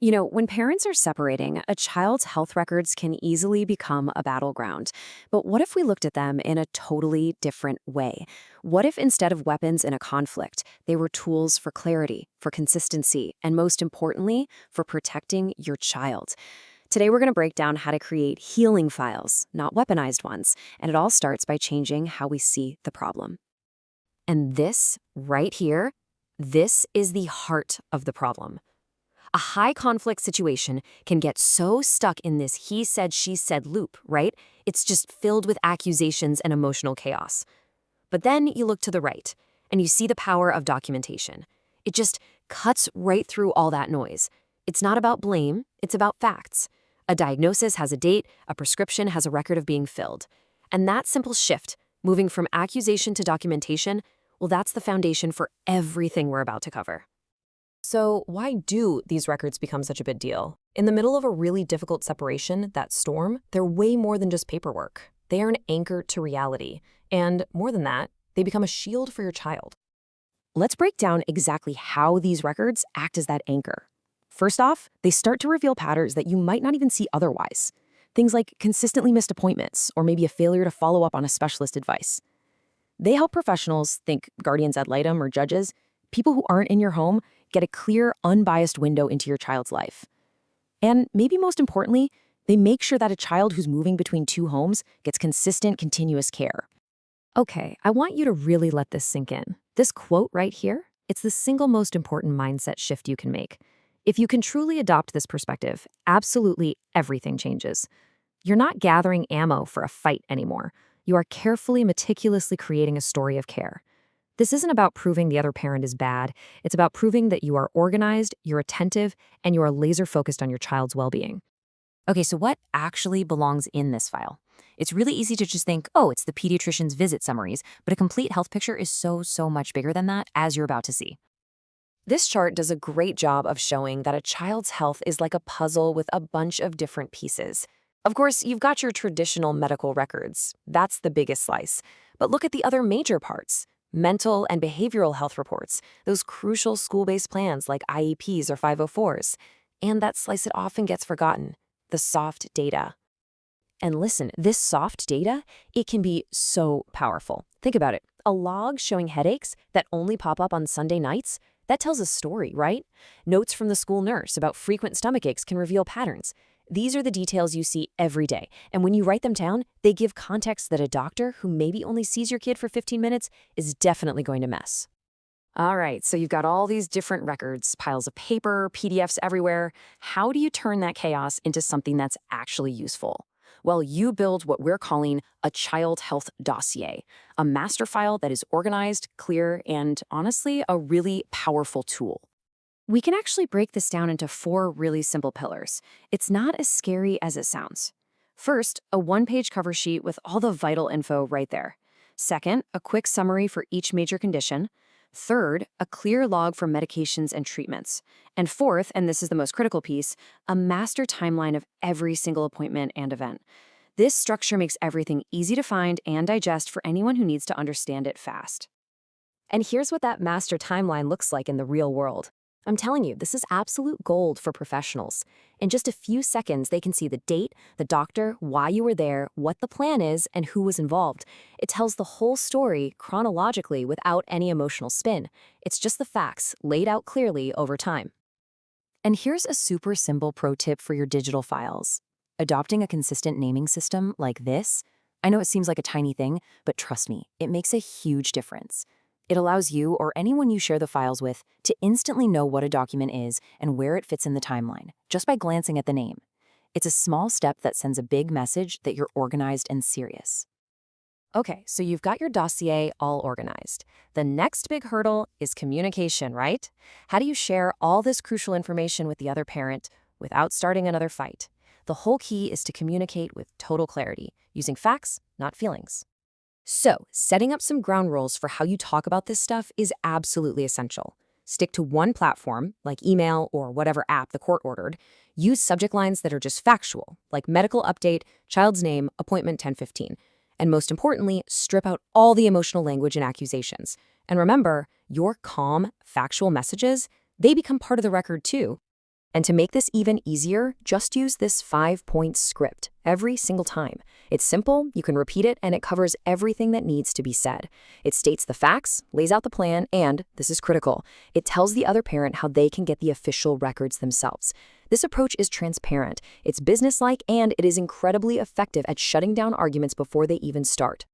When parents are separating, a child's health records can easily become a battleground. But what if we looked at them in a totally different way? What if instead of weapons in a conflict, they were tools for clarity, for consistency, and most importantly, for protecting your child? Today, we're going to break down how to create healing files, not weaponized ones. And it all starts by changing how we see the problem. And this, right here, this is the heart of the problem. A high conflict situation can get so stuck in this he said, she said loop, right? It's just filled with accusations and emotional chaos. But then you look to the right, and you see the power of documentation. It just cuts right through all that noise. It's not about blame, it's about facts. A diagnosis has a date, a prescription has a record of being filled. And that simple shift, moving from accusation to documentation, well, that's the foundation for everything we're about to cover. So why do these records become such a big deal? In the middle of a really difficult separation, that storm, they're way more than just paperwork. They are an anchor to reality. And more than that, they become a shield for your child. Let's break down exactly how these records act as that anchor. First off, they start to reveal patterns that you might not even see otherwise. Things like consistently missed appointments or maybe a failure to follow up on a specialist advice. They help professionals, think guardians ad litem or judges, people who aren't in your home, get a clear, unbiased window into your child's life. And maybe most importantly, they make sure that a child who's moving between two homes gets consistent, continuous care. Okay, I want you to really let this sink in. This quote right here, it's the single most important mindset shift you can make. If you can truly adopt this perspective, absolutely everything changes. You're not gathering ammo for a fight anymore. You are carefully, meticulously creating a story of care. This isn't about proving the other parent is bad. It's about proving that you are organized, you're attentive, and you are laser-focused on your child's well-being. Okay, so what actually belongs in this file? It's really easy to just think, oh, it's the pediatrician's visit summaries, but a complete health picture is so much bigger than that, as you're about to see. This chart does a great job of showing that a child's health is like a puzzle with a bunch of different pieces. Of course, you've got your traditional medical records. That's the biggest slice. But look at the other major parts. Mental and behavioral health reports, those crucial school-based plans like IEPs or 504s. And that slice that often gets forgotten, the soft data. And listen, this soft data, it can be so powerful. Think about it. A log showing headaches that only pop up on Sunday nights, that tells a story, right? Notes from the school nurse about frequent stomach aches can reveal patterns. These are the details you see every day, and when you write them down, they give context that a doctor who maybe only sees your kid for 15 minutes is definitely going to miss. All right, so you've got all these different records, piles of paper, PDFs everywhere. How do you turn that chaos into something that's actually useful? Well, you build what we're calling a child health dossier, a master file that is organized, clear, and honestly, a really powerful tool. We can actually break this down into 4 really simple pillars. It's not as scary as it sounds. First, a one-page cover sheet with all the vital info right there. Second, a quick summary for each major condition. Third, a clear log for medications and treatments. And fourth, and this is the most critical piece, a master timeline of every single appointment and event. This structure makes everything easy to find and digest for anyone who needs to understand it fast. And here's what that master timeline looks like in the real world. I'm telling you, this is absolute gold for professionals. In just a few seconds, they can see the date, the doctor, why you were there, what the plan is, and who was involved. It tells the whole story chronologically without any emotional spin. It's just the facts laid out clearly over time. And here's a super simple pro tip for your digital files. Adopting a consistent naming system like this, I know it seems like a tiny thing, but trust me, it makes a huge difference. It allows you or anyone you share the files with to instantly know what a document is and where it fits in the timeline, just by glancing at the name. It's a small step that sends a big message that you're organized and serious. Okay, so you've got your dossier all organized. The next big hurdle is communication, right? How do you share all this crucial information with the other parent without starting another fight? The whole key is to communicate with total clarity, using facts, not feelings. So, setting up some ground rules for how you talk about this stuff is absolutely essential. Stick to one platform, like email or whatever app the court ordered. Use subject lines that are just factual, like medical update, child's name, appointment 10:15. And most importantly, strip out all the emotional language and accusations. And remember, your calm, factual messages, they become part of the record too. And to make this even easier, just use this 5-point script every single time. It's simple, you can repeat it, and it covers everything that needs to be said. It states the facts, lays out the plan, and, this is critical, it tells the other parent how they can get the official records themselves. This approach is transparent, it's businesslike, and it is incredibly effective at shutting down arguments before they even start.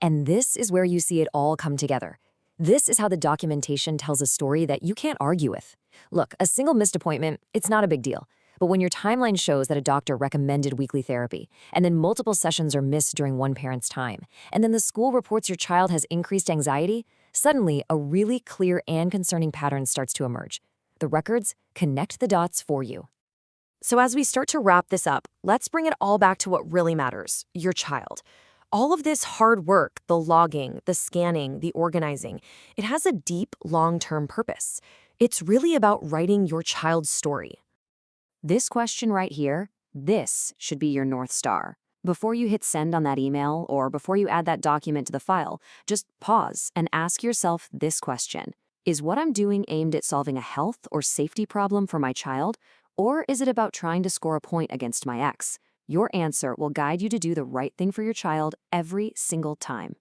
And this is where you see it all come together. This is how the documentation tells a story that you can't argue with. Look, a single missed appointment, it's not a big deal. But when your timeline shows that a doctor recommended weekly therapy, and then multiple sessions are missed during one parent's time, and then the school reports your child has increased anxiety, suddenly a really clear and concerning pattern starts to emerge. The records connect the dots for you. So as we start to wrap this up, let's bring it all back to what really matters, your child. All of this hard work, the logging, the scanning, the organizing, it has a deep, long-term purpose. It's really about writing your child's story. This question right here, this should be your North Star. Before you hit send on that email or before you add that document to the file, just pause and ask yourself this question. Is what I'm doing aimed at solving a health or safety problem for my child, or is it about trying to score a point against my ex? Your answer will guide you to do the right thing for your child every single time.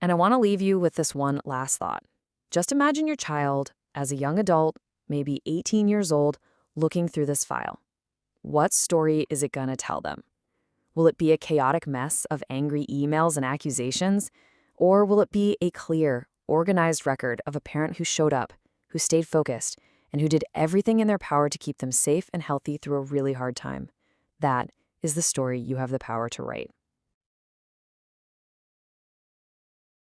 And I want to leave you with this one last thought. Just imagine your child as a young adult, maybe 18 years old, looking through this file. What story is it going to tell them? Will it be a chaotic mess of angry emails and accusations? Or will it be a clear, organized record of a parent who showed up, who stayed focused, and who did everything in their power to keep them safe and healthy through a really hard time? That is the story you have the power to write.